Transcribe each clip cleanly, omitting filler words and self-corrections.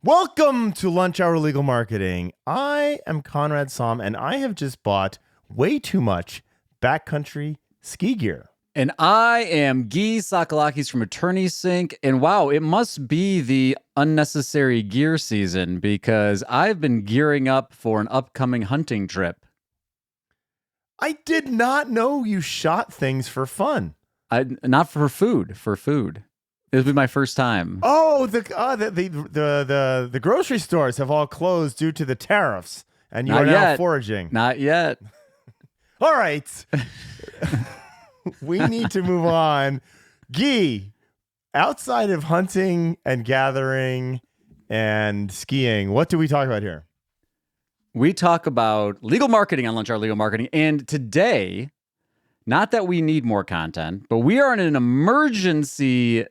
Welcome to Lunch Hour Legal Marketing. I am Conrad Som, and I have just bought way too much backcountry ski gear. And I am Gyi Sakalakis from Attorney Sync. And wow, it must be the unnecessary gear season because I've been gearing up for an upcoming hunting trip. I did not know you shot things for fun. Not for food, for food. This will be my first time. Oh, the grocery stores have all closed due to the tariffs, and you are now foraging. Not yet. All right. We need to move on. Gyi, outside of hunting and gathering and skiing, what do we talk about here? We talk about legal marketing on Lunch Hour Legal Marketing. And today, not that we need more content, but we are in an emergency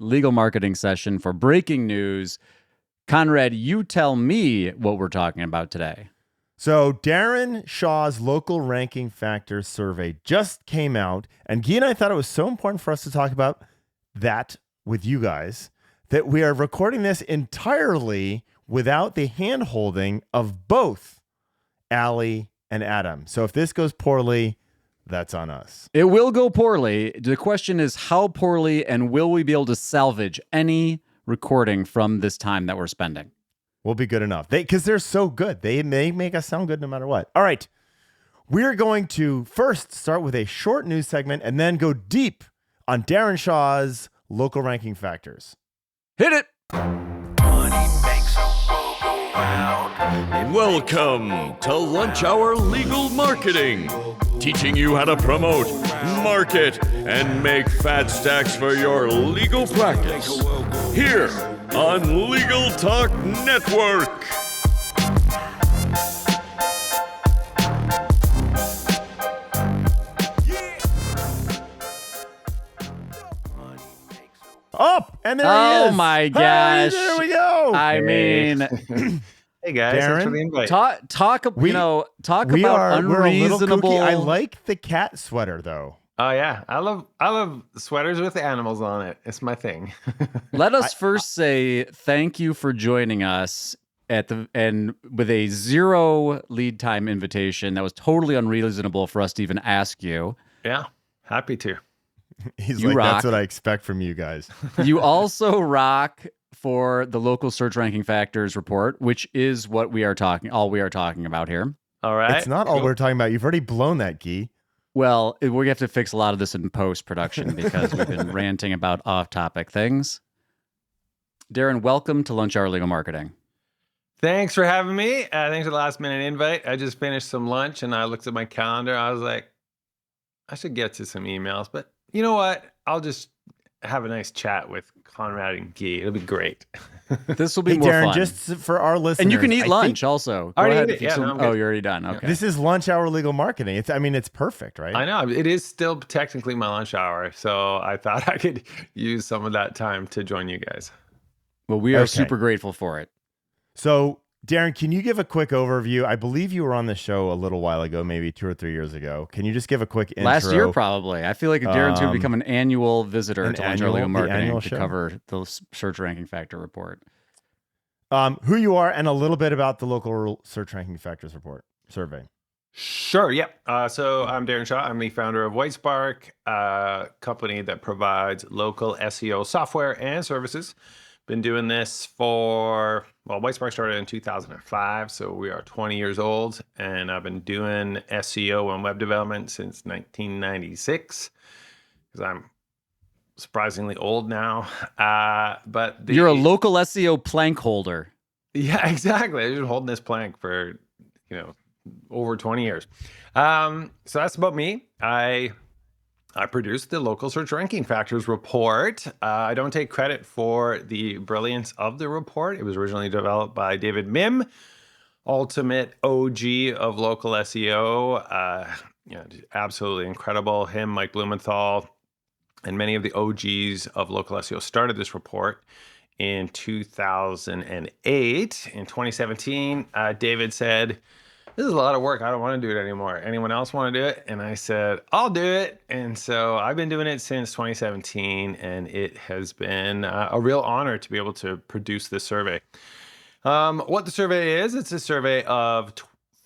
legal marketing session for breaking news. Conrad, you tell me what we're talking about today. So Darren Shaw's local ranking factors survey just came out, and Gyi and I thought it was so important for us to talk about that with you guys that we are recording this entirely without the hand-holding of both Allie and Adam. So if this goes poorly, that's on us. It will go poorly. The question is how poorly, and will we be able to salvage any recording from this time that we're spending? We'll be good enough. Because they're so good. They make us sound good no matter what. All right. We're going to first start with a short news segment and then go deep on Darren Shaw's local ranking factors. Hit it. Welcome to Lunch Hour Legal Marketing, teaching you how to promote, market, and make fat stacks for your legal practice. Here on Legal Talk Network. Up, and there he is. Oh my gosh. Hey, there we go. I mean, hey guys, Darren, thanks for the invite. talk about unreasonable. We're a little kooky. I like the cat sweater though. Oh yeah, I love sweaters with animals on it. It's my thing. Let us first say thank you for joining us with a 0 lead time invitation that was totally unreasonable for us to even ask you. Yeah, happy to. He's You like, rock. that's what I expect from you guys. You also rock for the local search ranking factors report, which is all we are talking about here. All right, It's not all we're talking about. You've already blown that, Gyi. Well, we have to fix a lot of this in post-production because we've been ranting about off-topic things. Darren, welcome to Lunch Hour Legal Marketing. Thanks for having me. Thanks for the last minute invite. I just finished some lunch and I looked at my calendar. I was like, I should get to some emails, but you know what? I'll just have a nice chat with Conrad and Gyi. It'll be great. This will be Hey, more Darren, fun. just for our listeners. And you can eat I lunch think also. I already ahead ate if it. you Yeah, still- no, I'm good. Oh, you're already done. Okay. This is Lunch Hour Legal Marketing. It's perfect, right? I know it is still technically my lunch hour, so I thought I could use some of that time to join you guys. Well, we are Okay. super grateful for it. So, Darren, can you give a quick overview? I believe you were on the show a little while ago, maybe 2 or 3 years ago. Can you just give a quick intro? Last year, probably. I feel like Darren's going to become an annual visitor to Lunch Hour Legal the Marketing annual to show? cover the search ranking factor report. Who you are and a little bit about the local search ranking factors report survey. Sure, yeah. So I'm Darren Shaw. I'm the founder of Whitespark, a company that provides local SEO software and services. Been doing this Whitespark started in 2005, so we are 20 years old, and I've been doing SEO and web development since 1996, because I'm surprisingly old now. You're a local SEO plank holder. Yeah, exactly. I've been holding this plank for, over 20 years. So that's about me. I produced the local search ranking factors report. I don't take credit for the brilliance of the report. It was originally developed by David Mim, ultimate OG of local SEO. Absolutely incredible. Him, Mike Blumenthal, and many of the OGs of local SEO started this report in 2008. In 2017, David said, "This is a lot of work. I don't want to do it anymore. Anyone else want to do it?" And I said, "I'll do it." And so I've been doing it since 2017, and it has been a real honor to be able to produce this survey. What the survey is, it's a survey of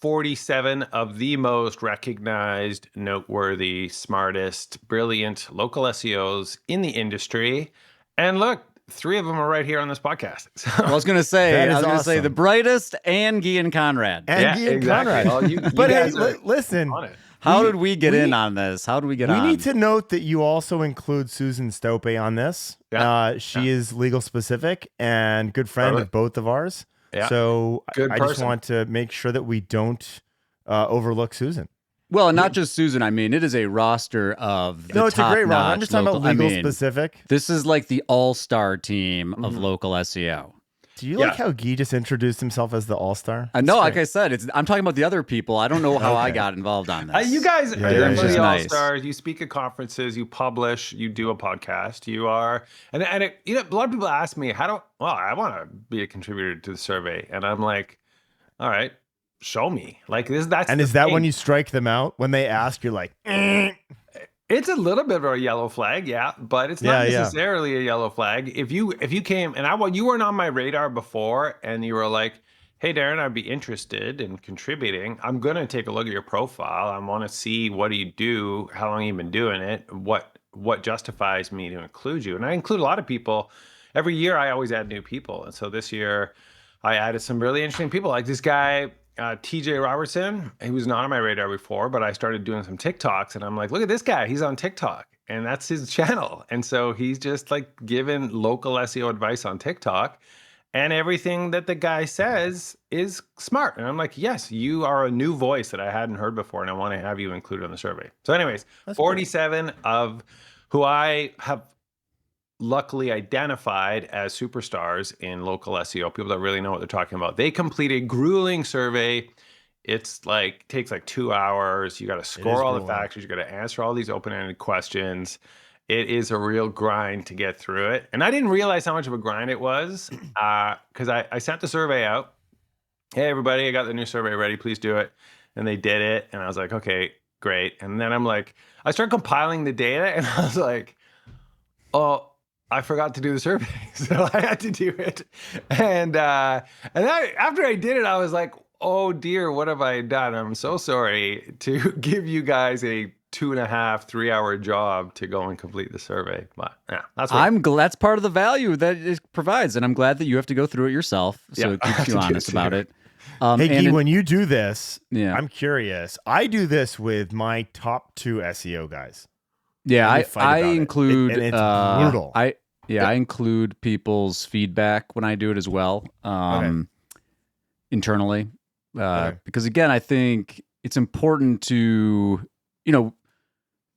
47 of the most recognized, noteworthy, smartest, brilliant local SEOs in the industry. And look, 3 of them are right here on this podcast. So, Well, I was going to say, awesome. the brightest and Gyi and Conrad. And yeah, Gyi and exactly. Conrad. Well, you But hey, guys are listen, on it. How did we get in on this? How did we get on? we need to note that you also include Susan Stope on this. Yeah. She is legal specific and good friend Totally. of both of ours. Yeah. So Good I just person. want to make sure that we don't overlook Susan. Well, and not just Susan. I mean, it is a roster of the No, it's a great round. I'm top-notch just talking about local- legal specific. This is like the all-star team of local SEO. Do you Yeah. like how Gyi just introduced himself as the all-star? I know, like I said, I'm talking about the other people. I don't know how I Okay. got involved on this. You guys Yeah, are yeah, definitely yeah. all Nice. stars. You speak at conferences, you publish, you do a podcast. You are, and it, you know, a lot of people ask me, I want to be a contributor to the survey, and I'm like, all right, show me. Like this, that's. And the is that thing. when you strike them out? When they ask, you're like, It's a little bit of a yellow flag, yeah, but it's not necessarily a yellow flag. If you came and you weren't on my radar before, and you were like, "Hey, Darren, I'd be interested in contributing. I'm gonna take a look at your profile. I want to see what do you do, how long you've been doing it, what justifies me to include you." And I include a lot of people. Every year, I always add new people, and so this year, I added some really interesting people, like this guy. TJ Robertson, he was not on my radar before, but I started doing some TikToks and I'm like, look at this guy, he's on TikTok and that's his channel. And so he's just like giving local SEO advice on TikTok and everything that the guy says is smart. And I'm like, yes, you are a new voice that I hadn't heard before and I want to have you included on the survey. So anyways, That's 47 of who I have luckily identified as superstars in local SEO, people that really know what they're talking about. They complete a grueling survey. It's like takes like 2 hours. You got to score all the grueling. factors. You got to answer all these open-ended questions. It is a real grind to get through it. And I didn't realize how much of a grind it was because I sent the survey out. Hey, everybody, I got the new survey ready. Please do it. And they did it. And I was like, okay, great. And then I'm like, I started compiling the data and I was like, oh, I forgot to do the survey, so I had to do it. And then after I did it, I was like, oh dear, what have I done? I'm so sorry to give you guys a 2.5, 3 hour job to go and complete the survey. But yeah, that's what I'm glad that's part of the value that it provides, and I'm glad that you have to go through it yourself, so Yeah, it I have keeps you to do honest it about too. it. hey, and Gyi, when you do this, Yeah. I'm curious. I do this with my top 2 SEO guys. Yeah, And we I fight about it. include And it's brutal. I include people's feedback when I do it as well, internally, because again, I think it's important to, you know,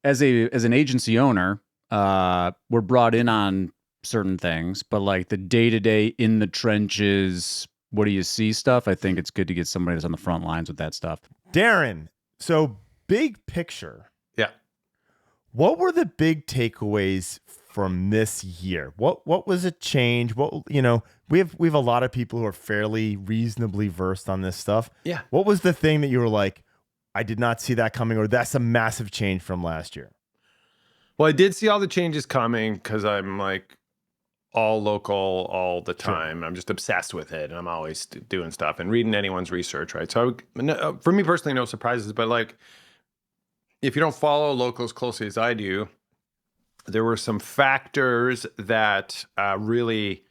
as an agency owner, we're brought in on certain things, but like the day-to-day in the trenches, what do you see stuff? I think it's good to get somebody that's on the front lines with that stuff. Darren, so big picture. Yeah. What were the big takeaways from this year? What was a change? What, you know, we have a lot of people who are fairly reasonably versed on this stuff. Yeah. What was the thing that you were like, I did not see that coming, or that's a massive change from last year? Well, I did see all the changes coming because I'm like all local all the time. I'm just obsessed with it, and I'm always doing stuff and reading anyone's research, right? So for me personally, no surprises, but like if you don't follow local as closely as I do, there were some factors that really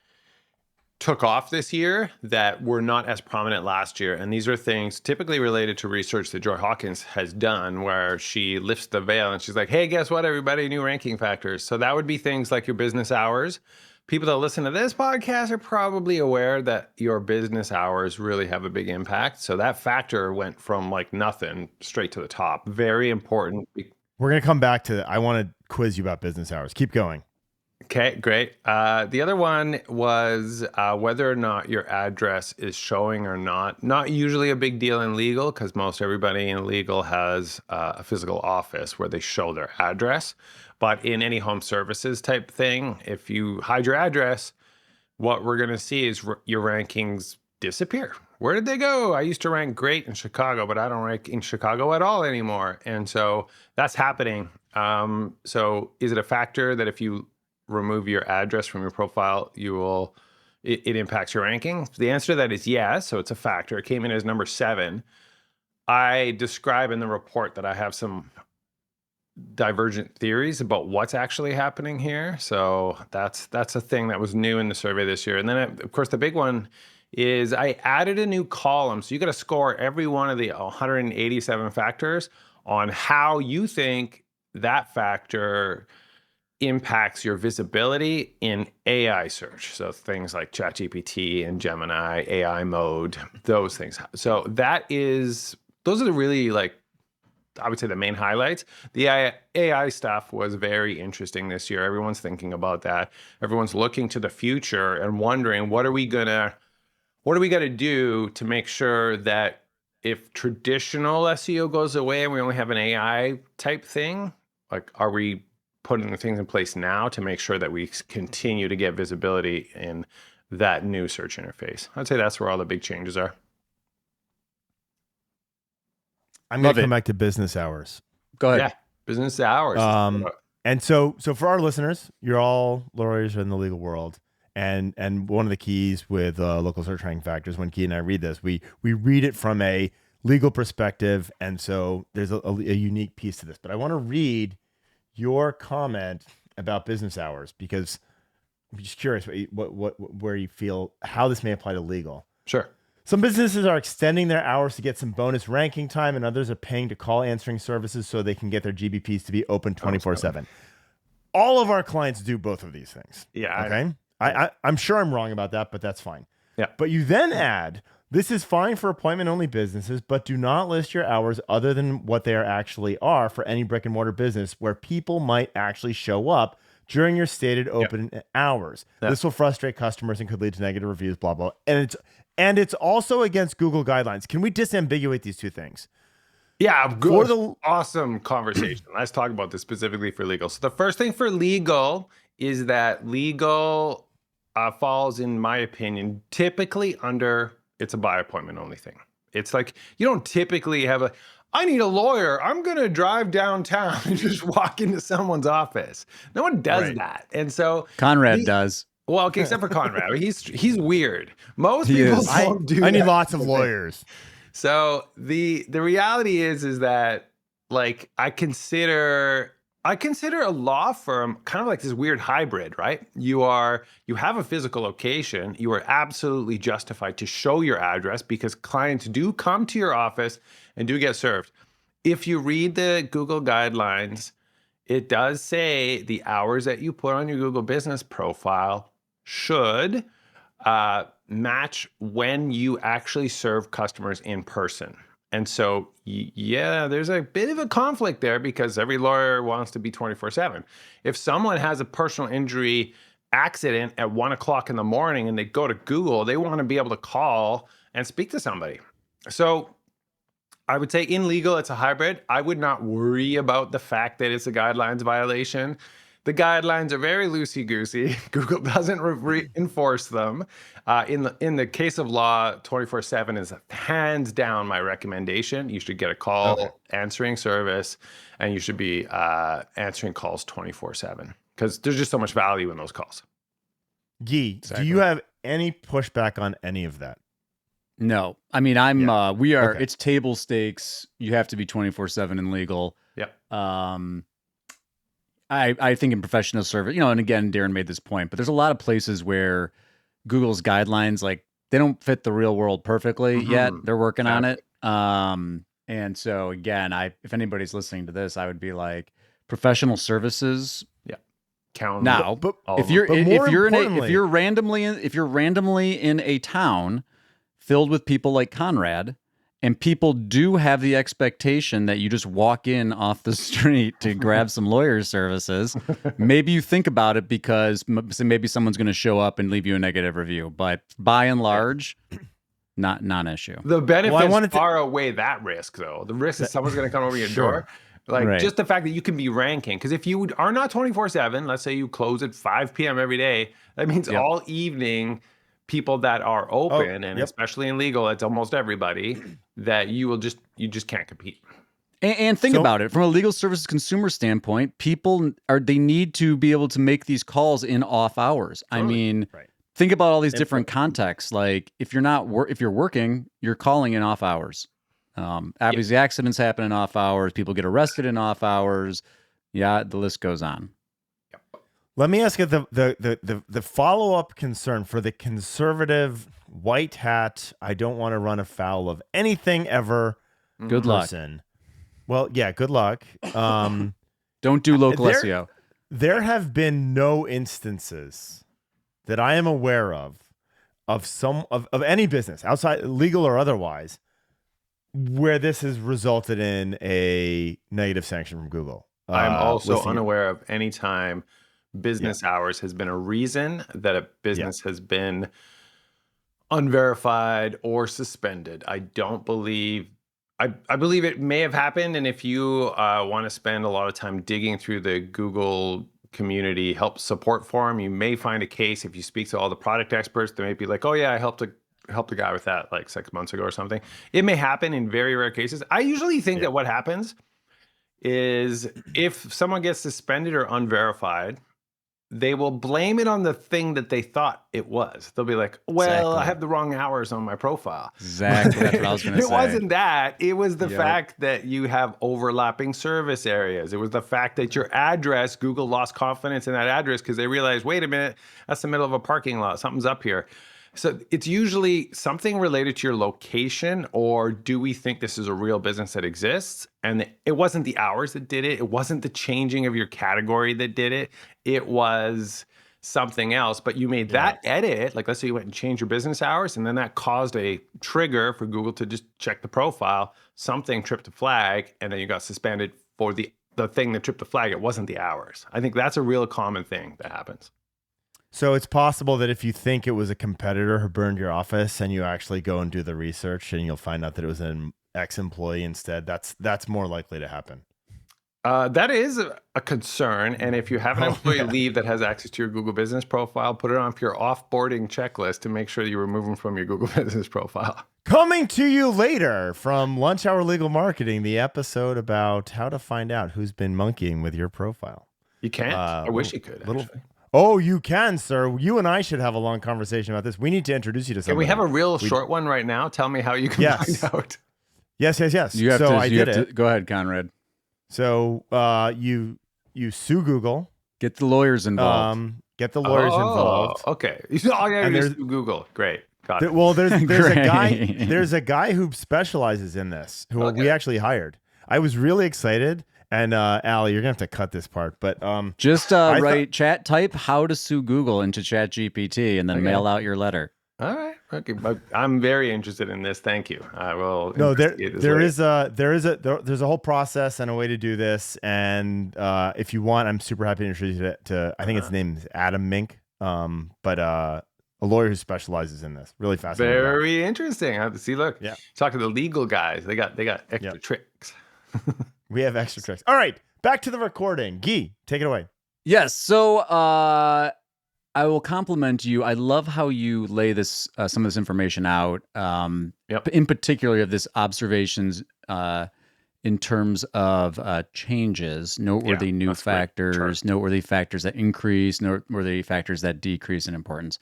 took off this year that were not as prominent last year. And these are things typically related to research that Joy Hawkins has done, where she lifts the veil and she's like, hey, guess what, everybody, new ranking factors. So that would be things like your business hours. People that listen to this podcast are probably aware that your business hours really have a big impact. So that factor went from like nothing straight to the top. Very important. We're going to come back to that. I want to quiz you about business hours. Keep going. Okay, great. The other one was whether or not your address is showing or not. Not usually a big deal in legal because most everybody in legal has a physical office where they show their address. But in any home services type thing, if you hide your address, what we're going to see is your rankings disappear. Where did they go? I used to rank great in Chicago, but I don't rank in Chicago at all anymore. And so that's happening. So is it a factor that if you remove your address from your profile, you will it impacts your ranking? The answer to that is yes. So it's a factor. It came in as number 7. I describe in the report that I have some divergent theories about what's actually happening here. So that's a thing that was new in the survey this year. And then, of course, the big one is I added a new column. So you got to score every one of the 187 factors on how you think that factor impacts your visibility in AI search. So things like ChatGPT and Gemini, AI mode, those things. So those are the really, like, I would say the main highlights. The AI stuff was very interesting this year. Everyone's thinking about that. Everyone's looking to the future and wondering, what are we gonna do to make sure that if traditional SEO goes away and we only have an AI type thing, like, are we putting the things in place now to make sure that we continue to get visibility in that new search interface? I'd say that's where all the big changes are. I'm going to come back to business hours. Go ahead. Yeah, business hours. And so for our listeners, you're all lawyers in the legal world. And one of the keys with local search ranking factors, when Gyi and I read this, we read it from a legal perspective. And so there's a unique piece to this. But I want to read your comment about business hours, because I'm just curious where you feel how this may apply to legal. Sure. Some businesses are extending their hours to get some bonus ranking time, and others are paying to call answering services so they can get their GBPs to be open 24/7. All of our clients do both of these things. Yeah. Okay. I'm sure I'm wrong about that, but that's fine. Yeah. But you then add, this is fine for appointment-only businesses, but do not list your hours other than what they actually are for any brick-and-mortar business where people might actually show up during your stated open hours. Yep. This will frustrate customers and could lead to negative reviews, blah, blah. And it's also against Google guidelines. Can we disambiguate these two things? Yeah, good. Awesome conversation. Let's talk about this specifically for legal. So the first thing for legal is that legal falls, in my opinion, typically under, it's a by appointment only thing. It's like, you don't typically have I need a lawyer. I'm going to drive downtown and just walk into someone's office. No one does that. And so Conrad does. Well, okay, except for Conrad. He's weird. Most people don't do that. I need lots of lawyers. So the reality is that, like, I consider a law firm kind of like this weird hybrid, right? You have a physical location. You are absolutely justified to show your address because clients do come to your office and do get served. If you read the Google guidelines, it does say the hours that you put on your Google business profile should match when you actually serve customers in person. And so, yeah, there's a bit of a conflict there because every lawyer wants to be 24/7. If someone has a personal injury accident at 1 o'clock in the morning and they go to Google, they want to be able to call and speak to somebody. So I would say in legal, it's a hybrid. I would not worry about the fact that it's a guidelines violation. The guidelines are very loosey-goosey. Google doesn't enforce them. In the case of law, 24/7 is hands down my recommendation. You should get a call answering service, and you should be answering calls 24/7 because there's just so much value in those calls. Gyi, do you have any pushback on any of that? No. I mean, it's table stakes. You have to be 24/7 in legal. Yep. I think in professional service, and again, Darren made this point, but there's a lot of places where Google's guidelines, like, they don't fit the real world perfectly yet. They're working on it. And so again, if anybody's listening to this, I would be like, professional services. Yeah. Count now. But if you're randomly in a town filled with people like Conrad, and people do have the expectation that you just walk in off the street to grab some lawyer services, maybe you think about it because maybe someone's going to show up and leave you a negative review. But by and large, not an issue. The benefits far outweigh that risk, though. The risk is someone's going to come over your door. Like, just the fact that you can be ranking. Because if you are not 24/7, let's say you close at 5 p.m. every day, that means all evening people that are open, and especially in legal, it's almost everybody, that you just can't compete. And think about it from a legal services consumer standpoint. They need to be able to make these calls in off hours. Totally. I mean, think about all these different contexts. Like if you're not if you're working, you're calling in off hours. Obviously, accidents happen in off hours. People get arrested in off hours. Yeah, the list goes on. Let me ask you the follow-up concern for the conservative white hat. I don't want to run afoul of anything ever. Good person. luck. Well, yeah, good luck. Don't do local SEO. There have been no instances that I am aware of any business, outside legal or otherwise, where this has resulted in a negative sanction from Google. I'm also unaware of any time business hours has been a reason that a business has been unverified or suspended. I don't believe. I believe it may have happened, and if you want to spend a lot of time digging through the Google community help support forum, you may find a case. If you speak to all the product experts, they may be like, "Oh yeah, I helped a guy with that like 6 months ago or something." It may happen in very rare cases. I usually think that what happens is if someone gets suspended or unverified, they will blame it on the thing that they thought it was. They'll be like, well, I have the wrong hours on my profile. Exactly. That's what I was going to say. It wasn't that. It was the fact that you have overlapping service areas. It was the fact that your address, Google lost confidence in that address because they realized, wait a minute, that's the middle of a parking lot. Something's up here. So it's usually something related to your location, or do we think this is a real business that exists? And it wasn't the hours that did it. It wasn't the changing of your category that did it. It was something else. But you made that edit, like let's say you went and changed your business hours, and then that caused a trigger for Google to just check the profile. Something tripped a flag, and then you got suspended for the thing that tripped the flag. It wasn't the hours. I think that's a real common thing that happens. So it's possible that if you think it was a competitor who burned your office and you actually go and do the research and you'll find out that it was an ex-employee instead, that's more likely to happen. That is a concern. And if you have an employee leave that has access to your Google Business profile, put it on your offboarding checklist to make sure that you remove them from your Google Business profile. Coming to you later from Lunch Hour Legal Marketing, the episode about how to find out who's been monkeying with your profile. You can't? I wish you could, actually. Oh, you can, sir. You and I should have a long conversation about this. We need to introduce you to somebody. Can we have a real short one right now? Tell me how you can find out. Yes. You have to go ahead, Conrad. So you sue Google. Get the lawyers involved. Involved. Okay. All you have to do is Google. Great. Got it. Well, there's a guy who specializes in this who we actually hired. I was really excited. And Allie, you're gonna have to cut this part, but just type how to sue Google into ChatGPT and then mail out your letter. All right. Okay. I'm very interested in this. Thank you. I will. No, there's a whole process and a way to do this. And if you want, I'm super happy to introduce you to I think his name is Adam Mink. But a lawyer who specializes in this. Really fascinating. Very interesting. I have to see. Look, talk to the legal guys. They got extra tricks. We have extra tricks. All right, back to the recording. Gyi, take it away. Yes. So I will compliment you. I love how you lay this some of this information out. In particular, of this observations in terms of changes, noteworthy new factors, noteworthy factors that increase, noteworthy factors that decrease in importance.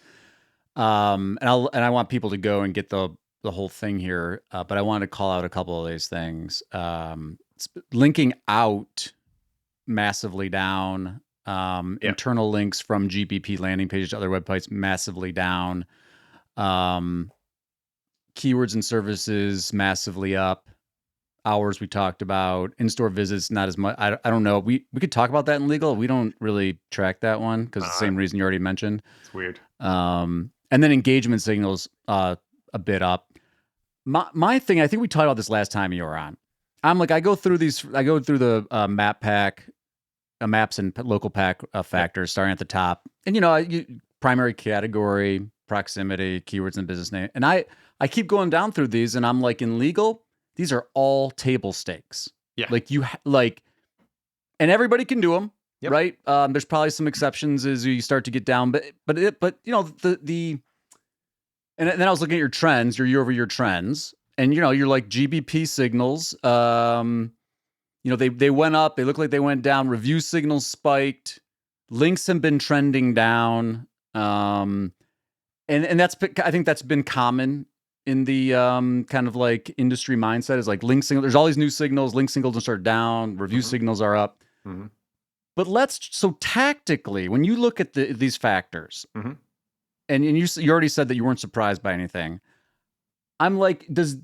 And I want people to go and get the whole thing here, but I wanted to call out a couple of these things. Linking out massively down, internal links from GBP landing pages to other websites massively down, keywords and services massively up, hours we talked about, in-store visits not as much. I don't know. We could talk about that in legal. We don't really track that one because the same reason you already mentioned. It's weird. And then engagement signals a bit up. My thing, I think we talked about this last time you were on. I'm like, I go through the map pack, maps and local pack factors starting at the top. And, primary category, proximity, keywords, and business name. And I keep going down through these and I'm like, in legal, these are all table stakes. Yeah. And everybody can do them, right? There's probably some exceptions as you start to get down, but and then I was looking at your trends, your year-over-year trends. And, you're like GBP signals, they went up, they look like they went down, review signals spiked, links have been trending down. And and I think that's been common in the kind of like industry mindset is like link signal. There's all these new signals. Link signals are down. Review signals are up. But so tactically, when you look at these factors, and you already said that you weren't surprised by anything. I'm like, does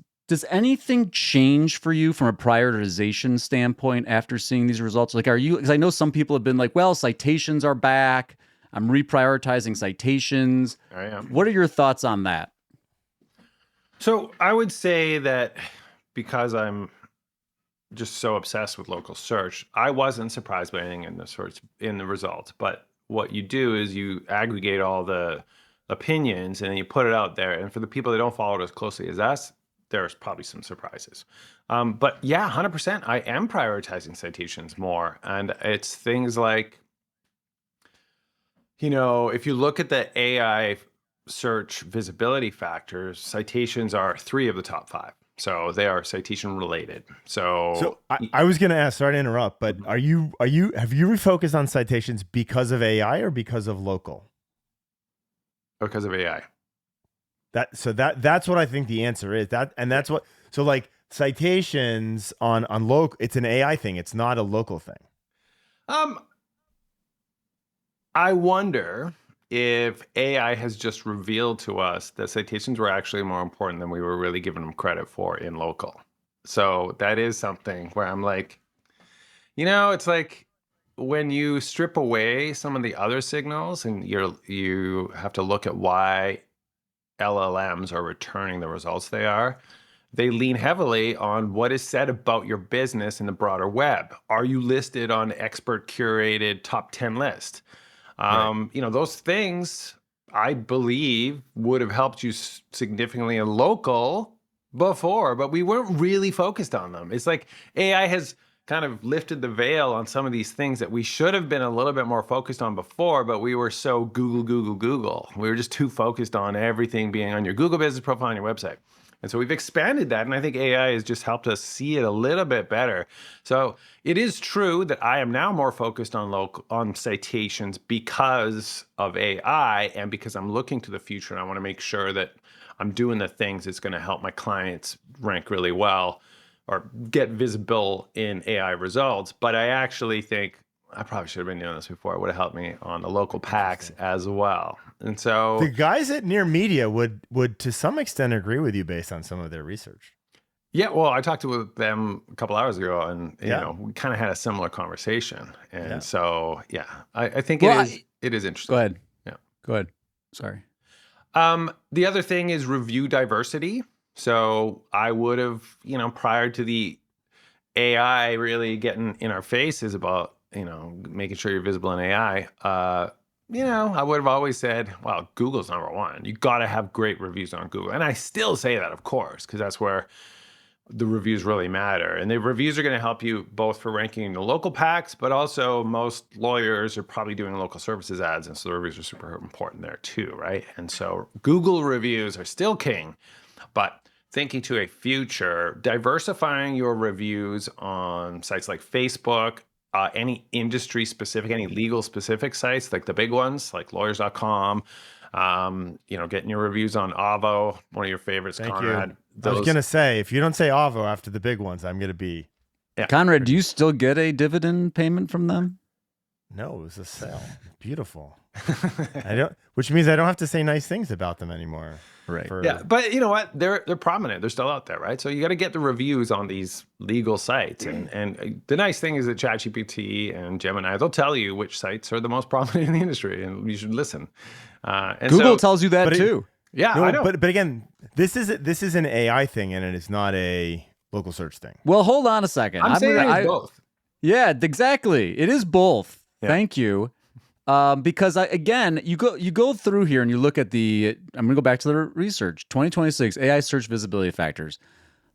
anything change for you from a prioritization standpoint after seeing these results? Like, because I know some people have been like, well, citations are back. I'm reprioritizing citations. I am. What are your thoughts on that? So I would say that because I'm just so obsessed with local search, I wasn't surprised by anything in the results. But what you do is you aggregate all the opinions and then you put it out there. And for the people that don't follow it as closely as us, there's probably some surprises. But yeah, 100%, I am prioritizing citations more. And it's things like, if you look at the AI search visibility factors, citations are 3 of the top 5. So they are citation related. So I was going to ask, sorry to interrupt, but have you refocused on citations because of AI or because of local? Because of AI. That's what I think the answer is. So like citations on local, it's an AI thing. It's not a local thing. I wonder if AI has just revealed to us that citations were actually more important than we were really giving them credit for in local. So that is something where I'm like, it's like when you strip away some of the other signals and you have to look at why LLMs are returning the results they lean heavily on what is said about your business in the broader web. Are you listed on expert curated top 10 list? Right. Those things I believe would have helped you significantly in local before, but we weren't really focused on them. It's like AI has kind of lifted the veil on some of these things that we should have been a little bit more focused on before, but we were so Google. We were just too focused on everything being on your Google business profile on your website. And so we've expanded that, and I think AI has just helped us see it a little bit better. So it is true that I am now more focused on citations because of AI and because I'm looking to the future, and I want to make sure that I'm doing the things that's going to help my clients rank really well or get visible in AI results. But I actually think I probably should have been doing this before. It would have helped me on the local packs as well. And so the guys at Near Media would to some extent agree with you based on some of their research. Yeah, well, I talked with them a couple hours ago, and we kind of had a similar conversation. And so, I think it is interesting. Go ahead. Yeah, go ahead. Sorry. The other thing is review diversity. So I would have, prior to the AI really getting in our faces about making sure you're visible in AI. I would have always said, well, Google's number one. You got to have great reviews on Google. And I still say that, of course, because that's where the reviews really matter. And the reviews are going to help you both for ranking in the local packs, but also most lawyers are probably doing local services ads. And so the reviews are super important there too, right? And so Google reviews are still king, but thinking to a future, diversifying your reviews on sites like Facebook, any industry specific, any legal specific sites, like the big ones, like lawyers.com, getting your reviews on Avvo, one of your favorites, Thank Conrad. you. I was going to say, if you don't say Avvo after the big ones, I'm going to be. Yeah. Conrad, do you still get a dividend payment from them? No, it was a sale. Beautiful. Which means I don't have to say nice things about them anymore. Right. Yeah, but you know what? They're prominent. They're still out there, right? So you got to get the reviews on these legal sites. And the nice thing is that ChatGPT and Gemini, they'll tell you which sites are the most prominent in the industry, and you should listen. And Google tells you that too. I know. But again, this is an AI thing, and it is not a local search thing. Well, hold on a second. I'm saying it's both. Yeah, exactly. It is both. Yeah. Thank you. Because you go through here and you look at I'm gonna go back to the research, 2026 AI search visibility factors.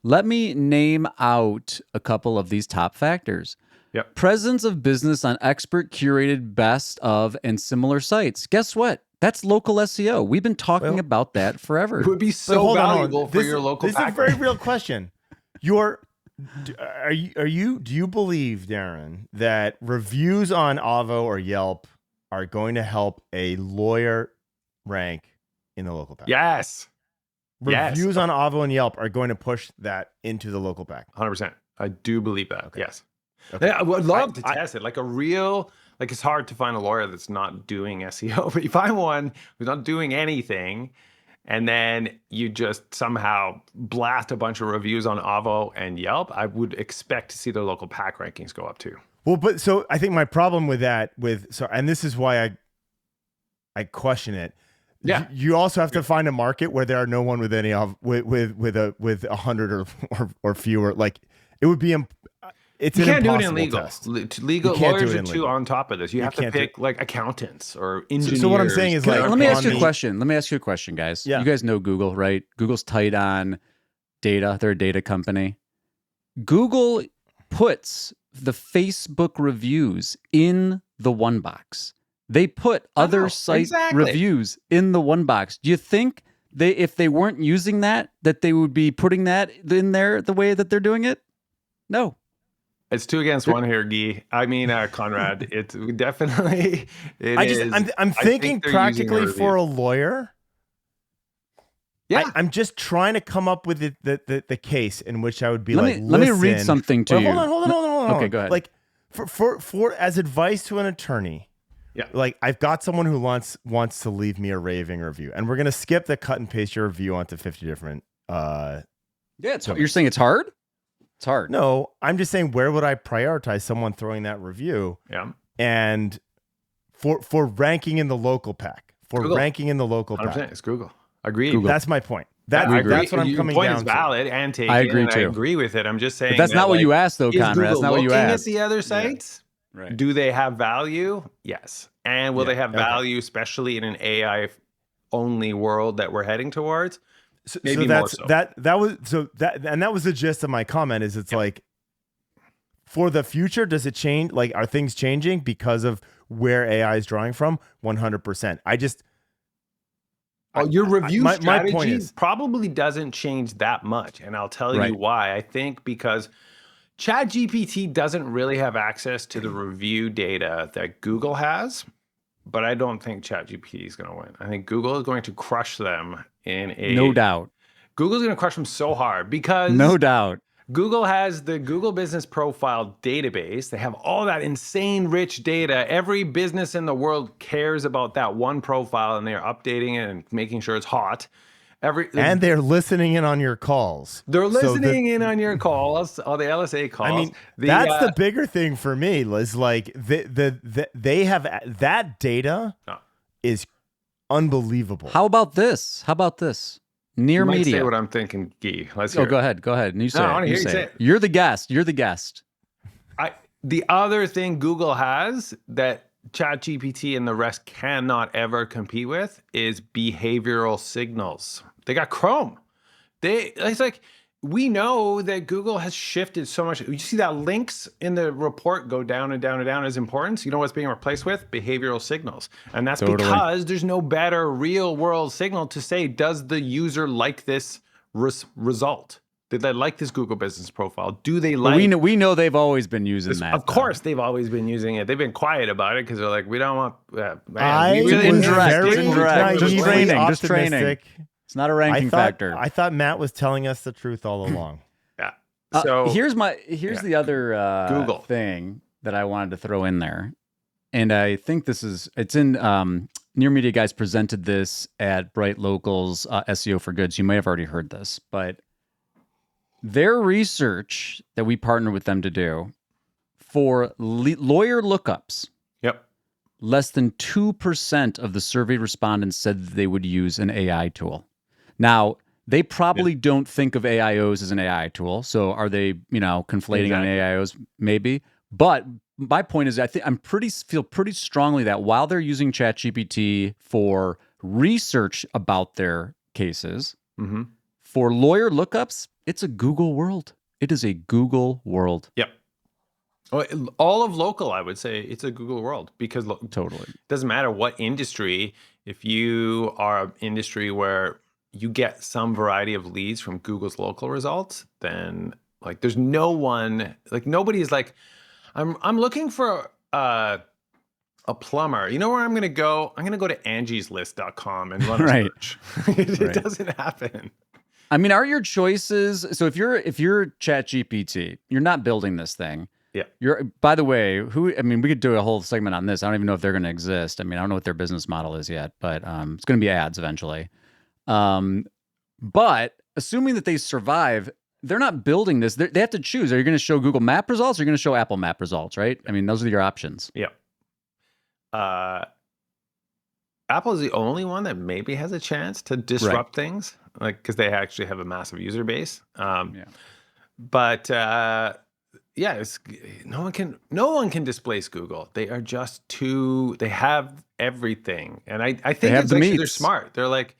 Let me name out a couple of these top factors. Yep. Presence of business on expert curated best of and similar sites. Guess what? That's local SEO. We've been talking about that forever. It would be so valuable for your local. This is a very real question. Do you believe, Darren, that reviews on Avvo or Yelp are going to help a lawyer rank in the local pack. Yes. Reviews on Avvo and Yelp are going to push that into the local pack. 100%. I do believe that. Okay. Yes. Okay. I would love to test it. Like a real, like it's hard to find a lawyer that's not doing SEO, but you find one who's not doing anything, and then you just somehow blast a bunch of reviews on Avvo and Yelp, I would expect to see their local pack rankings go up too. Well, but so I think my problem with that, and this is why I question it. Yeah. You also have to find a market where there are no one with any with 100 or fewer. Like it would be. It's you an can't do it in impossible legal. test. Legal You can't lawyers do it are in too legal. on top of this. You have to can't do pick like accountants or engineers. So what I'm saying is, like, Let me ask you a on the- question. Let me ask you a question, guys. Yeah. You guys know Google, right? Google's tight on data. They're a data company. Google puts the Facebook reviews in the one box. They put other site exactly. reviews in the one box. Do you think if they weren't using that they would be putting that in there the way that they're doing it? No. It's 2 against 1 here, Gyi. I mean, Conrad. It's definitely. I'm thinking practically for a lawyer. Yeah. I'm just trying to come up with the case in which I would be let me read listen. something to Well, you. Hold on. Okay, go ahead. Like for as advice to an attorney. Yeah. Like I've got someone who wants to leave me a raving review, and we're gonna skip the cut and paste your review onto 50 different. Yeah, you're saying it's hard. It's hard. No, I'm just saying, where would I prioritize someone throwing that review? Yeah. And for ranking in the local pack, Google. ranking in the local 100%. pack. It's Google. Agreed. Google. That's my point. That's I agree. what I'm Your coming point down is to. valid and taken. I agree and too. I agree with it. I'm just saying. But that's not what you asked, though, is Conrad. Google That's not what you looking asked. at the other sites? Right. Do they have value? Yes. And will Yeah, they have okay. value, especially in an AI only world that we're heading towards? Maybe so more that's so. that was the gist of my comment. Is it's like, for the future, does it change? Like, are things changing because of where AI is drawing from? 100%. Your review my strategy point is, probably doesn't change that much. And I'll tell Right. you why. I think because ChatGPT doesn't really have access to the review data that Google has, but I don't think ChatGPT is going to win. I think Google is going to crush them in a... No doubt. Google's going to crush them so hard because... No doubt. Google has the Google Business Profile database. They have all that insane rich data. Every business in the world cares about that one profile, and they're updating it and making sure it's hot. and they're listening in on your calls. They're listening in on your calls, all the LSA calls. I mean, that's the bigger thing for me, Liz. Like they have that data is unbelievable. How about this? Near you might media. say what I'm thinking, Gyi. Let's hear Oh, it. go ahead. And you say I it. wanna You hear you say say it. it. You're the guest. The other thing Google has that ChatGPT and the rest cannot ever compete with is behavioral signals. They got Chrome. It's like, we know that Google has shifted so much. You see that links in the report go down and down and down as importance. You know what's being replaced with? Behavioral signals. And that's Totally. because there's no better real world signal to say, does the user like this result? Did they like this Google Business Profile? Do they like... We know they've always been using that. Of course, they've always been using it. They've been quiet about it because they're like, we don't want... I we really was indirect, very indirect. Just naively training, just training. optimistic. It's not a ranking factor. I thought Matt was telling us the truth all along. Yeah. So here's the other Google thing that I wanted to throw in there, and I think it's in Near Media guys presented this at Bright Local's SEO for Good. So you may have already heard this, but their research that we partner with them to do for lawyer lookups. Yep. Less than 2% of the survey respondents said that they would use an AI tool. Now, they probably don't think of AIOs as an AI tool. So are they, conflating on AIOs? Maybe. But my point is, feel pretty strongly that while they're using ChatGPT for research about their cases, for lawyer lookups, it's a Google world. It is a Google world. Yep. All of local, I would say it's a Google world because Totally. It doesn't matter what industry. If you are an industry where you get some variety of leads from Google's local results, then there's no one, nobody is like, I'm looking for a a plumber. You know where I'm going to go? I'm going to go to angieslist.com and run a Right. search. It Right. doesn't happen. I mean, are your choices, so if you're ChatGPT, you're not building this thing. Yeah. By the way, we could do a whole segment on this. I don't even know if they're going to exist. I mean, I don't know what their business model is yet, but it's going to be ads eventually. But assuming that they survive, they're not building this. They have to choose. Are you going to show Google Map results or are you going to show Apple Map results, right? I mean, those are your options. Yeah. Apple is the only one that maybe has a chance to disrupt things, like because they actually have a massive user base. But no one can displace Google. They are just they have everything, and I think it's actually they're smart. They're like,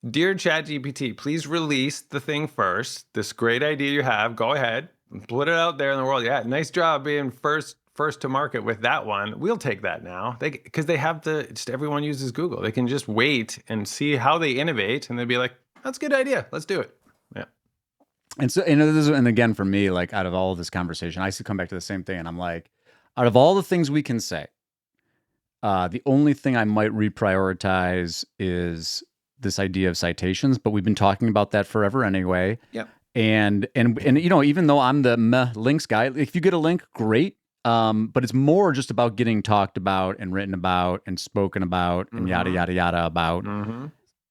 dear ChatGPT, please release the thing first. This great idea you have, go ahead, put it out there in the world. Yeah, nice job being first to market with that one. We'll take that now. Because they have just everyone uses Google. They can just wait and see how they innovate, and they'd be like, that's a good idea. Let's do it. Yeah. And so, and again, for me, like out of all of this conversation, I used to come back to the same thing, and I'm like, out of all the things we can say, the only thing I might reprioritize is this idea of citations, but we've been talking about that forever anyway. Yeah. And even though I'm the links guy, if you get a link, great. But it's more just about getting talked about and written about and spoken about and yada, yada, yada about. Mm-hmm.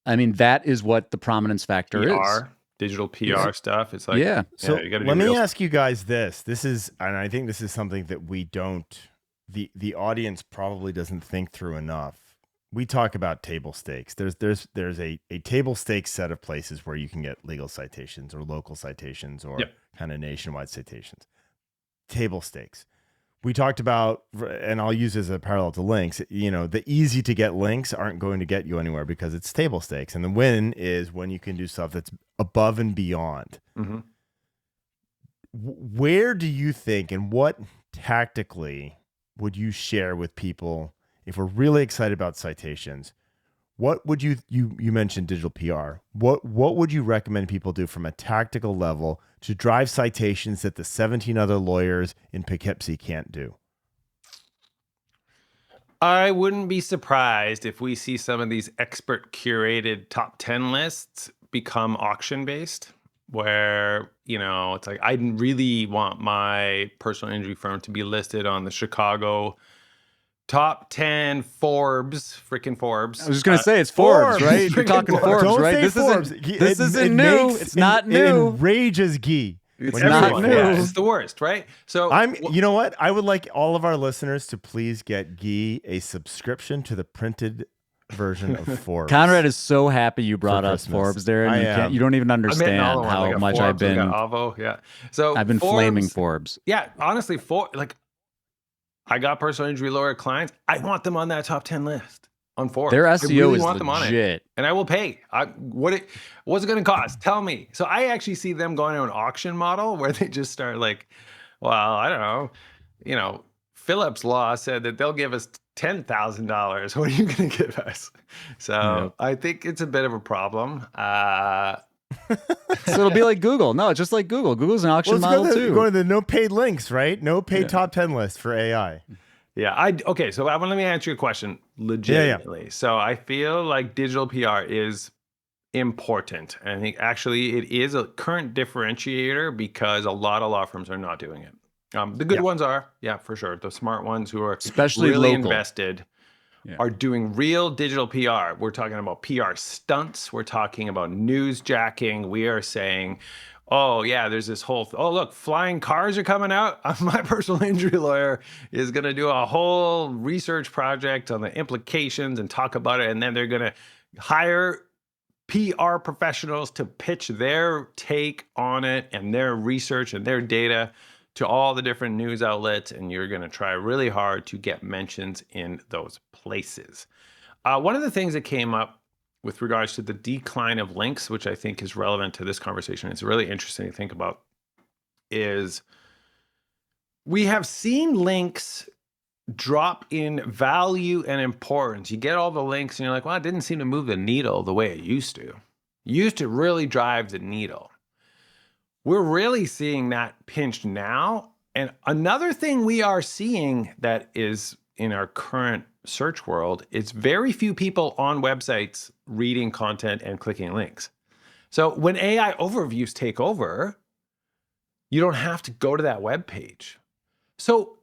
I mean, that is what the prominence factor is. Digital PR stuff. It's like, So you gotta let me ask you guys this. And I think this is something that we don't, the audience probably doesn't think through enough. We talk about table stakes. There's a table stakes set of places where you can get legal citations or local citations or kind of nationwide citations. Table stakes. We talked about, and I'll use as a parallel to links, the easy to get links aren't going to get you anywhere because it's table stakes. And the win is when you can do stuff that's above and beyond. Mm-hmm. Where do you think, and what tactically would you share with people if we're really excited about citations? What would you mentioned digital PR. What would you recommend people do from a tactical level to drive citations that the 17 other lawyers in Poughkeepsie can't do? I wouldn't be surprised if we see some of these expert curated top 10 lists become auction based, where, it's like, I really want my personal injury firm to be listed on the Chicago top 10 Forbes. I was just going to say it's Forbes, right? You're talking Forbes, Don't right? This isn't new. It's not new. It enrages Gyi. It's not new. Yeah, it's the worst, right? So you know what? I would like all of our listeners to please get Gyi a subscription to the printed version of Forbes. Conrad is so happy you brought up Forbes, Darren. You don't even understand how much Forbes, I've been. Avvo, yeah. So I've been flaming Forbes. Yeah, honestly, I got personal injury lawyer clients. I want them on that top 10 list on Forbes. Their SEO is them on it, and I will pay. What's it going to cost? Tell me. So I actually see them going to an auction model where they just start like, well, I don't know. Phillips Law said that they'll give us $10,000. What are you going to give us? So I think it's a bit of a problem. So it'll be like Google. No, it's just like Google. Google's an auction model too. Go to the no paid links, right? No paid top 10 list for AI. Yeah. Okay. So let me answer your question legitimately. Yeah. So I feel like digital PR is important. And I think actually it is a current differentiator because a lot of law firms are not doing it. The good ones are, for sure. The smart ones who are especially really local. invested are doing real digital PR. We're talking about PR stunts. We're talking about newsjacking. We are saying, oh, yeah, there's this whole, look, flying cars are coming out. My personal injury lawyer is going to do a whole research project on the implications and talk about it. And then they're going to hire PR professionals to pitch their take on it and their research and their data to all the different news outlets, and you're going to try really hard to get mentions in those places. One of the things that came up with regards to the decline of links, which I think is relevant to this conversation, it's really interesting to think about, is we have seen links drop in value and importance. You get all the links and you're like, well, it didn't seem to move the needle the way it used to. It used to really drive the needle. We're really seeing that pinched now. And another thing we are seeing that is in our current search world, it's very few people on websites reading content and clicking links. So when AI overviews take over, you don't have to go to that web page. So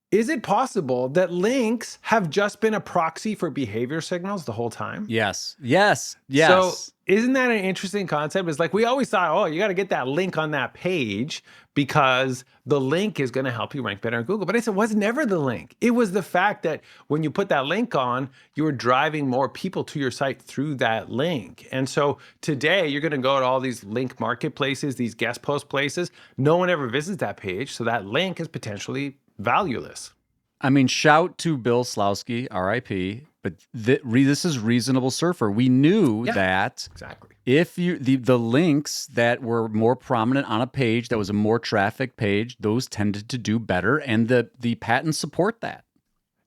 is it possible that links have just been a proxy for behavior signals the whole time? Yes. So isn't that an interesting concept? It's like we always thought, oh, you got to get that link on that page because the link is going to help you rank better on Google. But it was never the link. It was the fact that when you put that link on, you were driving more people to your site through that link. And so today you're going to go to all these link marketplaces, these guest post places. No one ever visits that page. So that link is potentially valueless. I mean, shout to Bill Slawski, RIP, but this is Reasonable Surfer. We knew that exactly if the links that were more prominent on a page that was a more traffic page, those tended to do better, and the patents support that.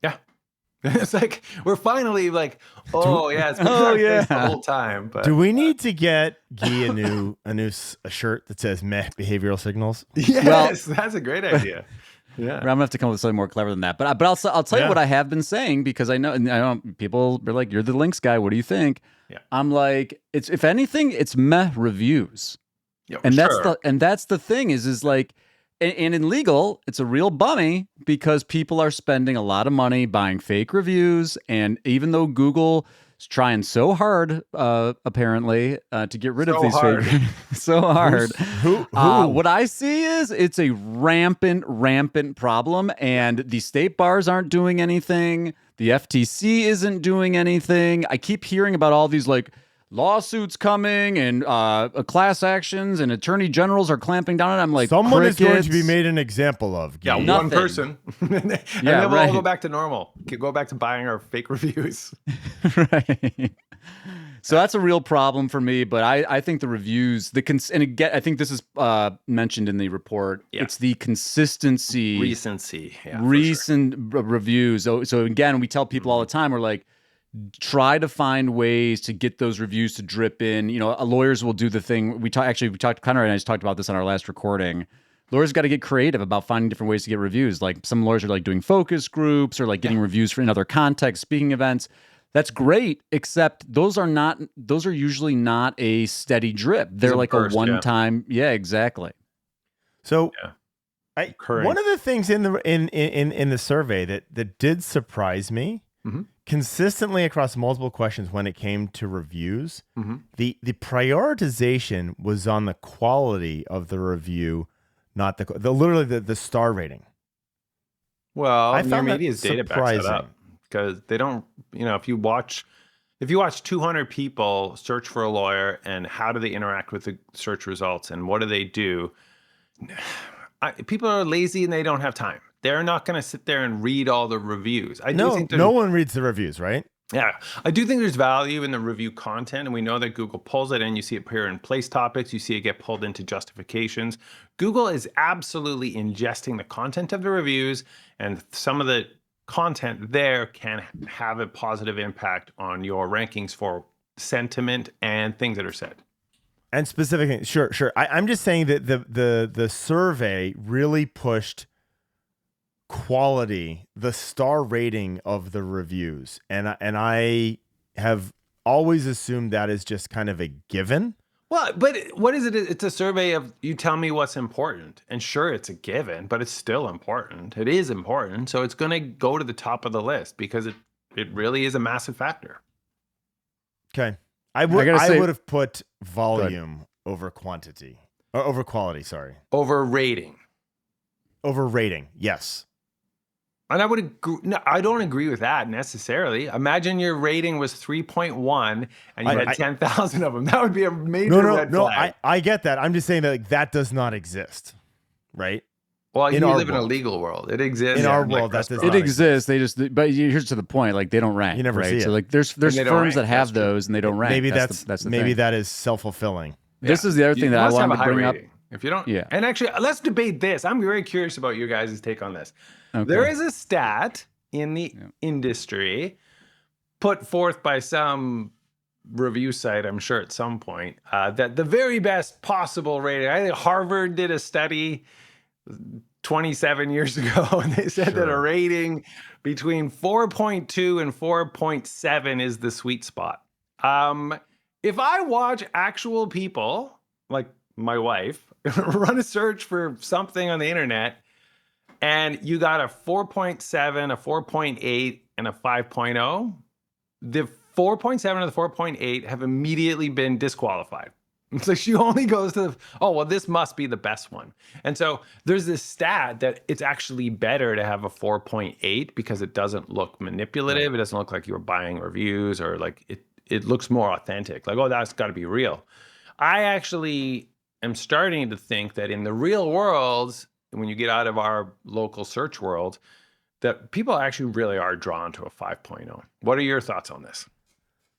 Yeah. It's like we're finally like, it's been the whole time. But do we need to get Gyi a shirt that says "Meh Behavioral Signals"? Yes, that's a great idea. Yeah, I'm gonna have to come up with something more clever than that. But I'll tell you what I have been saying, because I know people are like, "You're the links guy. What do you think?" Yeah. I'm like, it's, if anything, it's meh reviews. Yeah, and that's the thing is like, and in legal, it's a real bummy because people are spending a lot of money buying fake reviews, and even though Google is trying so hard, apparently, to get rid of these fake, so hard. Who? What I see is it's a rampant problem, and the state bars aren't doing anything. The FTC isn't doing anything. I keep hearing about all these like lawsuits coming and class actions, and attorney generals are clamping down on it. I'm like, someone is going to be made an example of. Yeah, one person. and then we'll all go back to normal. Go back to buying our fake reviews. Right. So that's a real problem for me. But I think the reviews, and again, I think this is mentioned in the report. Yeah. It's the consistency. Recency. Yeah, recent reviews. So again, we tell people all the time, we're like, try to find ways to get those reviews to drip in. You know, lawyers will do the thing. We talked, Conrad and I just talked about this on our last recording. Lawyers got to get creative about finding different ways to get reviews. Like some lawyers are like doing focus groups or like getting reviews in other contexts, speaking events. That's great, except those are usually not a steady drip. They're like a one-time. Yeah, exactly. So one of the things in the survey that did surprise me, consistently across multiple questions when it came to reviews, the prioritization was on the quality of the review, not the star rating. Well, I found media's data backs that up, because they don't, if you watch 200 people search for a lawyer and how do they interact with the search results and what do they do, people are lazy and they don't have time. They're not going to sit there and read all the reviews. No one reads the reviews, right? Yeah. I do think there's value in the review content, and we know that Google pulls it in. You see it appear in place topics. You see it get pulled into justifications. Google is absolutely ingesting the content of the reviews, and some of the content there can have a positive impact on your rankings for sentiment and things that are said. And specifically, sure. I'm just saying that the survey really pushed quality, the star rating of the reviews, and I have always assumed that is just kind of a given. Well, but what is it? It's a survey of you tell me what's important, and sure, it's a given, but it's still important. It is important, so it's going to go to the top of the list because it really is a massive factor. Okay, I would have put volume over quantity, or over quality. Sorry, over rating. Over rating, yes. And I would agree. No, I don't agree with that necessarily. Imagine your rating was 3.1 and you had 10,000 of them. That would be a major red flag. I get that. I'm just saying that that does not exist, right? Well, you live in a legal world. It exists in our world. It exists. They just, but here's to the point. Like they don't rank. You never see it. So like there's firms that have those and they don't rank. Maybe that's the thing. That is self-fulfilling. This is the other thing that I wanted to bring up. If you don't, and actually, let's debate this. I'm very curious about your guys' take on this. Okay. There is a stat in the industry put forth by some review site, I'm sure at some point, that the very best possible rating, I think Harvard did a study 27 years ago, and they said that a rating between 4.2 and 4.7 is the sweet spot. If I watch actual people, like my wife, run a search for something on the internet, and you got a 4.7, a 4.8, and a 5.0, the 4.7 and the 4.8 have immediately been disqualified. So she only goes to, oh, well, this must be the best one. And so there's this stat that it's actually better to have a 4.8 because it doesn't look manipulative. It doesn't look like you're buying reviews, or like it looks more authentic. Like, oh, that's got to be real. I actually am starting to think that in the real world, when you get out of our local search world, that people actually really are drawn to a 5.0. What are your thoughts on this?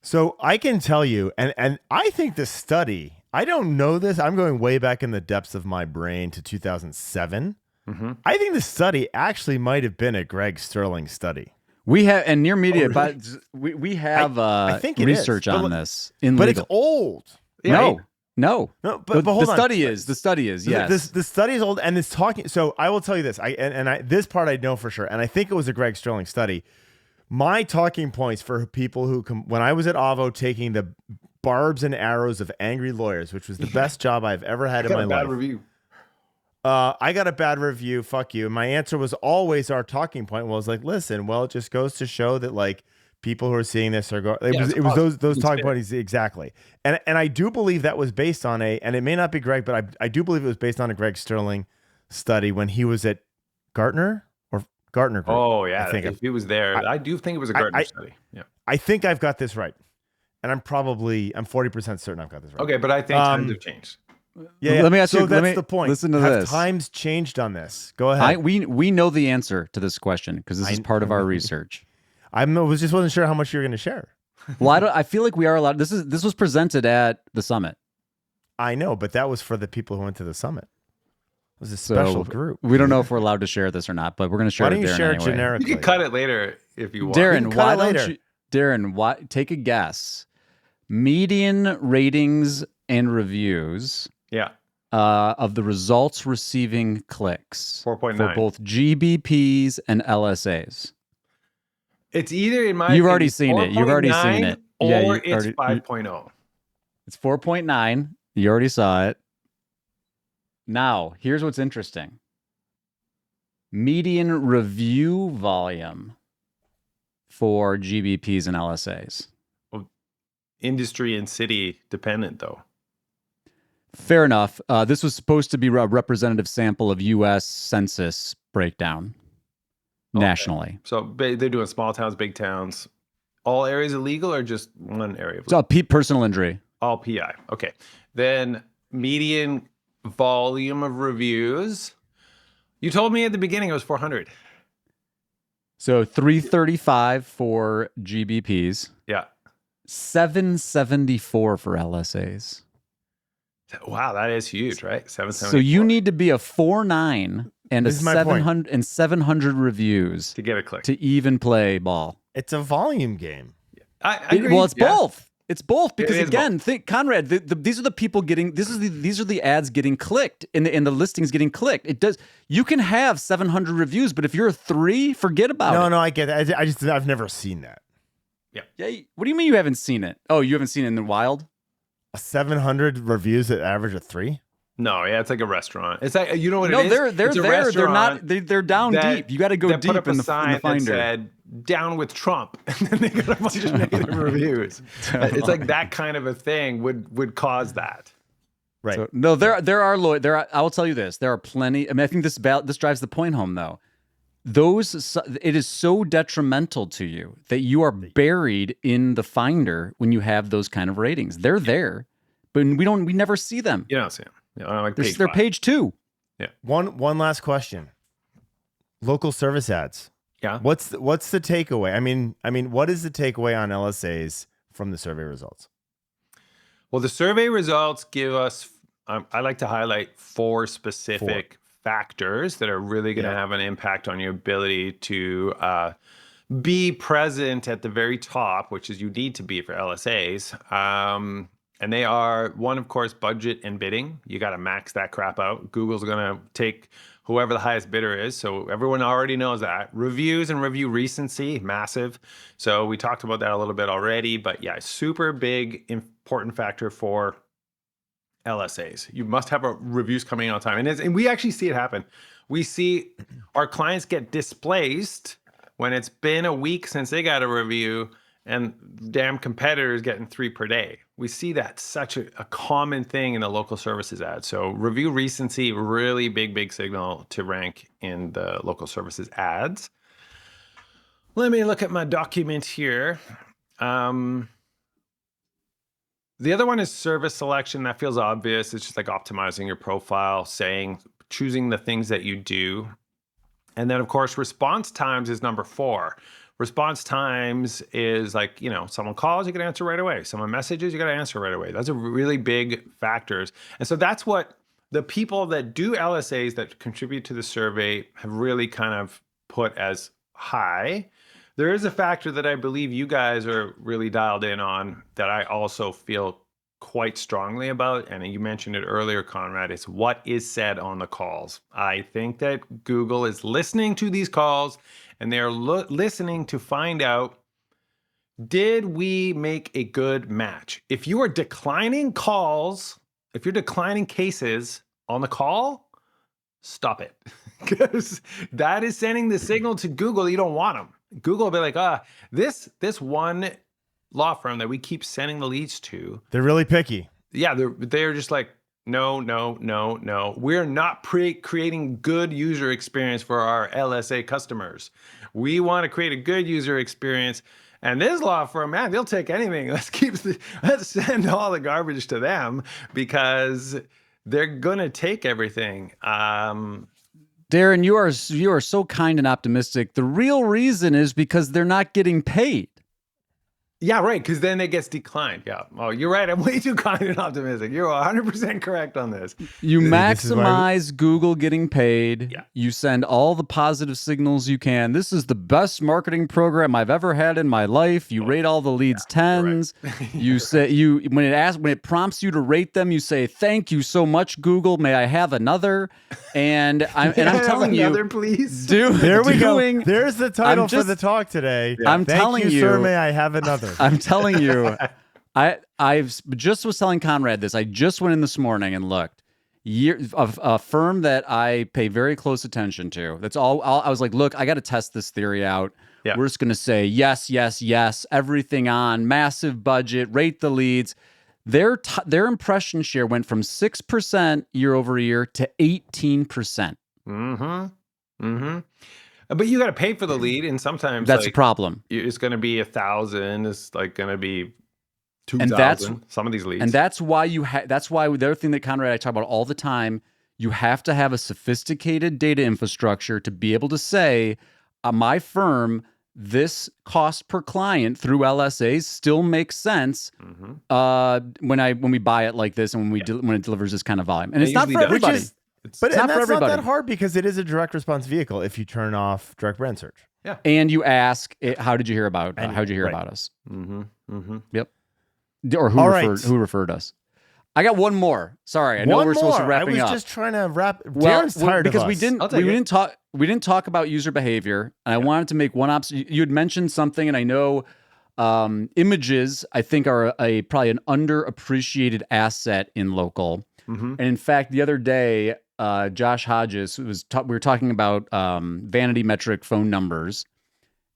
So I can tell you, and I think the study, I don't know this. I'm going way back in the depths of my brain to 2007. I think the study actually might have been a Greg Sterling study. We have, and Near Media, but we have I think it research is, on this in but legal. It's old. No, but hold the on. study is yes. The study is old, and it's talking. So I will tell you this. This part I know for sure, and I think it was a Greg Sterling study. My talking points for people who when I was at Avvo taking the barbs and arrows of angry lawyers, which was the best job I've ever had in my life. Bad review. I got a bad review. Fuck you. My answer was always, our talking point was like, listen, well, it just goes to show that like people who are seeing this are going. It was those talking points exactly. And I do believe that was based on and it may not be Greg, but I do believe it was based on a Greg Sterling study when he was at Gartner Group. Oh yeah, I think if he was there, I do think it was a Gartner study. Yeah, I think I've got this right, and I'm 40% certain I've got this right. Okay, but I think times have changed. Yeah. Let me ask you. That's the point. Listen to Have this. times changed on this? Go ahead. We know the answer to this question because this is part of our research. Wasn't sure how much you were going to share. Well, I feel like we are allowed. This was presented at the summit. I know, but that was for the people who went to the summit. It was a special group. We don't know if we're allowed to share this or not, but we're going to share it. Why don't you share it anyway. generically? You can cut it later if you want. Darren, why don't you? Darren, take a guess. Median ratings and reviews. Yeah. Of the results receiving clicks 4.9 for both GBPs and LSAs. It's either in my You've already seen it. You've already seen it. Or it's 5.0. It's 4.9. You already saw it. Now, here's what's interesting. Median review volume for GBPs and LSAs. Well, industry and city dependent, though. Fair enough. This was supposed to be a representative sample of U.S. census breakdown nationally. So they're doing small towns, big towns. All areas illegal or just one area? So personal injury. All PI. Okay. Then median volume of reviews. You told me at the beginning it was 400. So 335 for GBPs. Yeah. 774 for LSAs. Wow, that is huge, right? 774. So you need to be a 4.9 and This is my point. 700 reviews to get a click to even play ball. It's a volume game. I agree. Well, it's both. It's both because It is again, think Conrad. These are the people getting. These are the ads getting clicked and the listings getting clicked. It does. You can have 700 reviews, but if you're a 3, forget about it. No, I get that. I've never seen that. Yeah. What do you mean you haven't seen it? Oh, you haven't seen it in the wild? 700 reviews that average a 3. No, yeah, it's like a restaurant. It's like, you know what it No, is? they're It's a there. They're restaurant not. They're down deep. You got to go that deep put up in a the sign finder. that said "Down with Trump," and then they got a bunch of negative reviews. It's like that kind of a thing would cause that. Right. So, no, there are. I will tell you this. There are plenty. I mean, I think this drives the point home, though. It is so detrimental to you that you are buried in the finder when you have those kind of ratings. They're there, but we never see them. You don't see them. You know, like They're page 2. Yeah. One last question. Local service ads. Yeah. What's the takeaway? I mean, what is the takeaway on LSAs from the survey results? Well, the survey results give us. I like to highlight 4 specific factors that are really going to have an impact on your ability to be present at the very top, which is you need to be for LSAs. And they are one, of course, budget and bidding. You got to max that crap out. Google's going to take whoever the highest bidder is. So everyone already knows that. Reviews and review recency, massive. So we talked about that a little bit already. But yeah, super big, important factor for LSAs. You must have reviews coming in on time. And we actually see it happen. We see our clients get displaced when it's been a week since they got a review and damn competitors getting 3 per day. We see that such a common thing in the local services ad. So review recency, really big signal to rank in the local services ads. Let me look at my document here. The other one is service selection. That feels obvious. It's just like optimizing your profile, choosing the things that you do. And then of course, response times is number 4. Response times is like, someone calls, you can answer right away. Someone messages, you got to answer right away. Those are really big factors. And so that's what the people that do LSAs that contribute to the survey have really kind of put as high. There is a factor that I believe you guys are really dialed in on that I also feel quite strongly about. And you mentioned it earlier, Conrad. It's what is said on the calls. I think that Google is listening to these calls and they're listening to find out, did we make a good match? If you are declining calls, if you're declining cases on the call, stop it. Because that is sending the signal to Google you don't want them. Google will be like, this one law firm that we keep sending the leads to. They're really picky. Yeah, they're just like, no. We're not creating good user experience for our LSA customers. We want to create a good user experience. And this law firm, man, they'll take anything. Let's send all the garbage to them because they're gonna take everything. Darren, you are so kind and optimistic. The real reason is because they're not getting paid. Yeah, right, because then it gets declined. Yeah. Oh, you're right. I'm way too kind and optimistic. You're 100% correct on this. You maximize Google getting paid. Yeah. You send all the positive signals you can. This is the best marketing program I've ever had in my life. You rate all the leads 10s. Right. You say when it prompts you to rate them, you say, "Thank you so much, Google. May I have another?" And I'm telling you, another, please. There we go. There's the title for the talk today. Yeah. I'm telling you, sir, may I have another? I'm telling you, I've just was telling Conrad this. I just went in this morning and looked. A firm that I pay very close attention to. That's all. I was like, look, I got to test this theory out. Yeah. We're just going to say yes, everything on, massive budget, rate the leads. Their impression share went from 6% year over year to 18%. But you got to pay for the lead, and sometimes that's a problem. It's going to be 1,000. It's like going to be 2,000. Some of these leads, and that's why that's why the other thing that Conrad and I talk about all the time. You have to have a sophisticated data infrastructure to be able to say, my firm, this cost per client through LSAs still makes sense when we buy it like this and when it delivers this kind of volume. And it's not for everybody. But that's not that hard because it is a direct response vehicle if you turn off direct brand search. Yeah. And you ask, how did you hear about us? Yep. Or who referred us? I got one more. Sorry, I know we're supposed to wrap up. I was just trying to wrap. Darren's tired because of us. we didn't talk about user behavior, and I wanted to make one observation. You had mentioned something, and I know images I think are probably an underappreciated asset in local. And in fact, the other day, Josh Hodges we were talking about vanity metric phone numbers,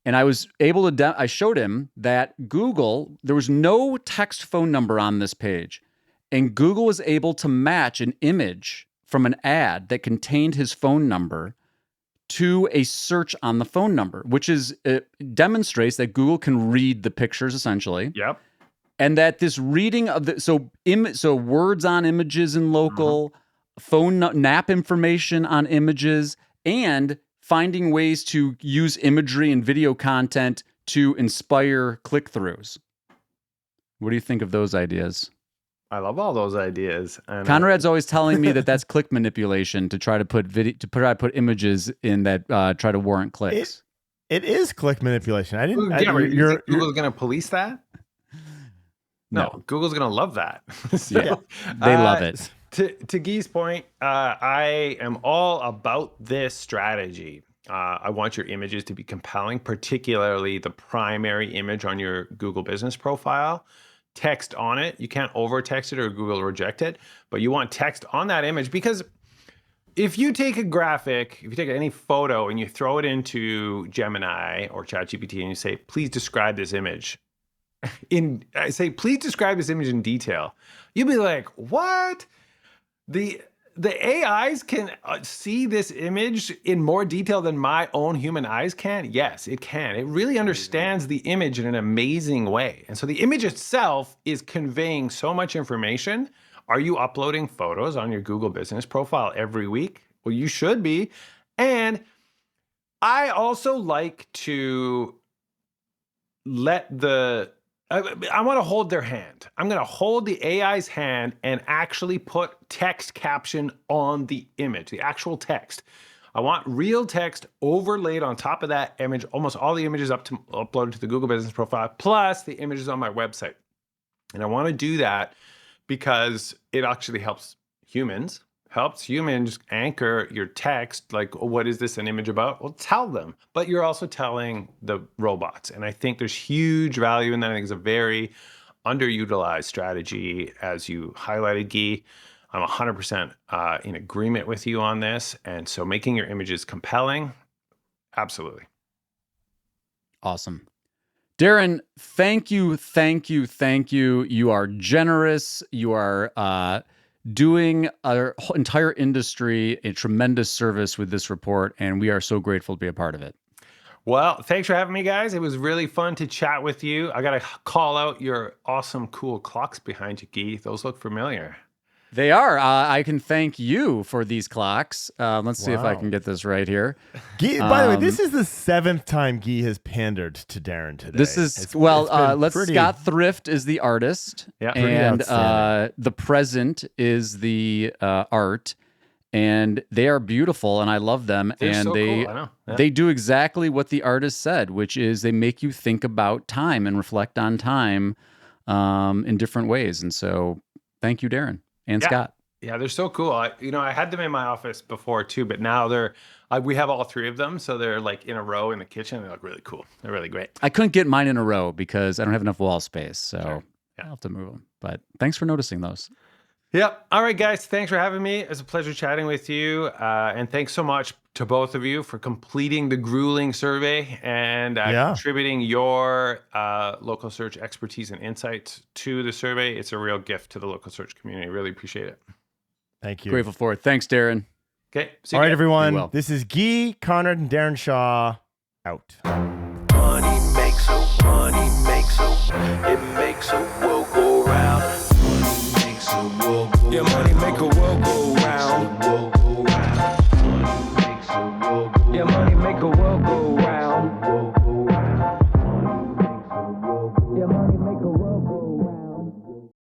and I was able to I showed him that Google, there was no text phone number on this page, and Google was able to match an image from an ad that contained his phone number to a search on the phone number, which demonstrates that Google can read the pictures essentially. Yep. And that this reading of so words on images in local, phone nap information on images, and finding ways to use imagery and video content to inspire click-throughs. What do you think of those ideas? I love all those ideas. And Conrad's always telling me that that's click manipulation to try to put images in that try to warrant clicks. It is click manipulation. I didn't. Google's going to police that? No, Google's going to love that. So, Yeah, they love it. To Gyi's point, I am all about this strategy. I want your images to be compelling, particularly the primary image on your Google business profile. Text on it. You can't over text it or Google will reject it, but you want text on that image, because if you take a graphic, if you take any photo and you throw it into Gemini or ChatGPT and you say, please describe this image please describe this image in detail, you'll be like, what? The AIs can see this image in more detail than my own human eyes can? Yes, it can. It really understands the image in an amazing way. And so the image itself is conveying so much information. Are you uploading photos on your Google business profile every week? Well, you should be. And I also like to let I want to hold their hand. I'm going to hold the AI's hand and actually put text caption on the image, the actual text. I want real text overlaid on top of that image, almost all the images uploaded to the Google business profile, plus the images on my website. And I want to do that because it actually helps humans anchor your text. Like, what is this an image about? Well, tell them, but you're also telling the robots. And I think there's huge value in that. I think it's a very underutilized strategy, as you highlighted, Gyi. I'm 100% in agreement with you on this. And so making your images compelling, absolutely. Awesome. Darren, thank you. You are generous. You are doing our entire industry a tremendous service with this report, and we are so grateful to be a part of it. Well, thanks for having me, guys. It was really fun to chat with you. I got to call out your awesome, cool clocks behind you, Gyi. Those look familiar. They are. I can thank you for these clocks. Let's see if I can get this right here. Gyi, by the way, this is the 7th time Gyi has pandered to Darren today. This is Scott Thrift is the artist, and the present is the art, and they are beautiful, and I love them. They're and so cool. I know. Yeah. They do exactly what the artist said, which is they make you think about time and reflect on time in different ways. And so, thank you, Darren. And Scott. Yeah, they're so cool. I had them in my office before too, but now we have all 3 of them. So they're like in a row in the kitchen. They look really cool. They're really great. I couldn't get mine in a row because I don't have enough wall space. So I'll have to move them. But thanks for noticing those. Yep. All right, guys. Thanks for having me. It was a pleasure chatting with you. And thanks so much to both of you for completing the grueling survey and contributing your local search expertise and insights to the survey. It's a real gift to the local search community. Really appreciate it. Thank you. Grateful for it. Thanks, Darren. Okay. All right, everyone. This is Gyi, Conrad, and Darren Shaw out. Money makes a world go round. Money makes a world go round. Yeah, money make a world go round.